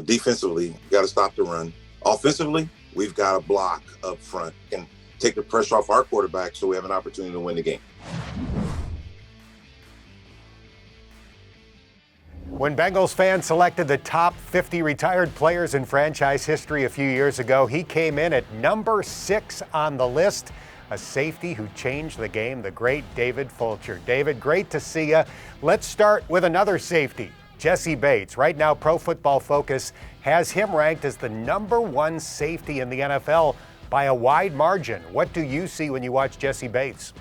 Defensively, we got to stop the run. Offensively, we've got to block up front and take the pressure off our quarterback so we have an opportunity to win the game. When Bengals fans selected the top 50 retired players in franchise history a few years ago, he came in at number 6 on the list. A safety who changed the game, the great David Fulcher. David, great to see you. Let's start with another safety, Jessie Bates. Right now, Pro Football Focus has him ranked as the number 1 safety in the NFL by a wide margin. What do you see when you watch Jessie Bates?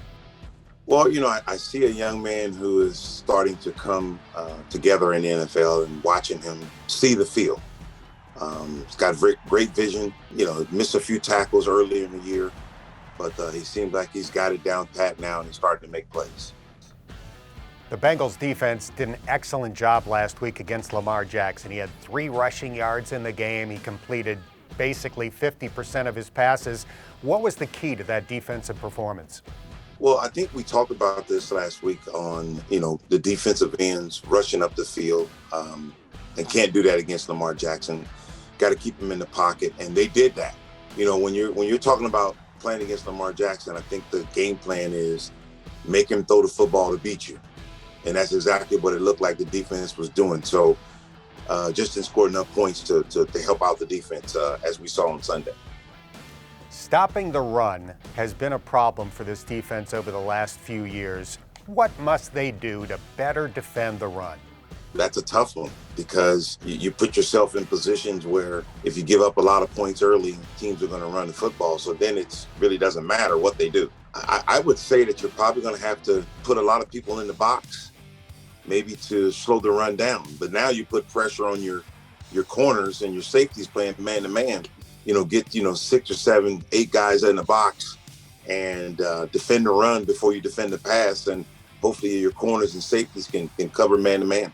Well, I see a young man who is starting to come together in the NFL, and watching him see the field. He's got great vision. Missed a few tackles earlier in the year, but he seems like he's got it down pat now, and he's starting to make plays. The Bengals defense did an excellent job last week against Lamar Jackson. He had 3 rushing yards in the game. He completed basically 50% of his passes. What was the key to that defensive performance? Well, I think we talked about this last week on, the defensive ends rushing up the field, and can't do that against Lamar Jackson. Got to keep him in the pocket, and they did that. When you're talking about playing against Lamar Jackson, I think the game plan is make him throw the football to beat you. And that's exactly what it looked like the defense was doing. So just didn't score enough points to help out the defense as we saw on Sunday. Stopping the run has been a problem for this defense over the last few years. What must they do to better defend the run? That's a tough one, because you put yourself in positions where if you give up a lot of points early, teams are going to run the football. So then it really doesn't matter what they do. I would say that you're probably going to have to put a lot of people in the box, maybe to slow the run down. But now you put pressure on your corners and your safeties playing man-to-man. Get 6 or 7, 8 guys in the box and defend the run before you defend the pass, and hopefully your corners and safeties can cover man-to-man.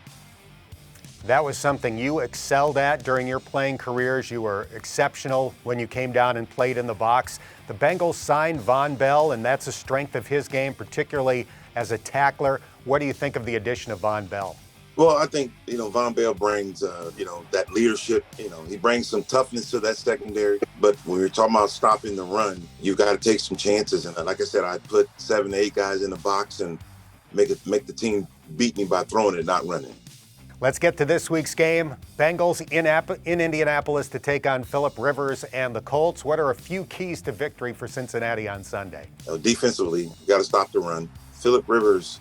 That was something you excelled at during your playing careers. You were exceptional when you came down and played in the box. The Bengals signed Vonn Bell, and that's a strength of his game, particularly as a tackler. What do you think of the addition of Vonn Bell? Well, I think, Vonn Bell brings, that leadership. He brings some toughness to that secondary. But when you're talking about stopping the run, you've got to take some chances. And like I said, I put 7 to 8 guys in the box and make the team beat me by throwing it, not running. Let's get to this week's game. Bengals in Indianapolis to take on Philip Rivers and the Colts. What are a few keys to victory for Cincinnati on Sunday? Defensively, you got to stop the run. Philip Rivers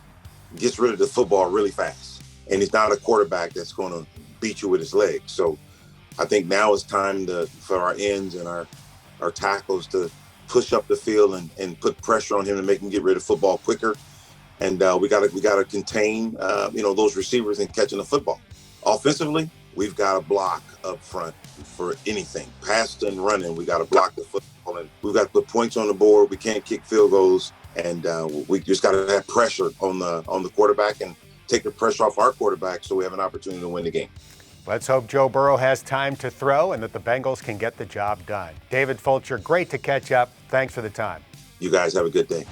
gets rid of the football really fast, and he's not a quarterback that's going to beat you with his legs. So I think now it's time for our ends and our tackles to push up the field and put pressure on him to make him get rid of football quicker. And we got to contain those receivers in catching the football. Offensively, we've got to block up front for anything, passing and running. We got to block the football, and we've got to put points on the board. We can't kick field goals, and we just got to have pressure on the quarterback and take the pressure off our quarterback so we have an opportunity to win the game. Let's hope Joe Burrow has time to throw and that the Bengals can get the job done. David Fulcher, great to catch up. Thanks for the time. You guys have a good day.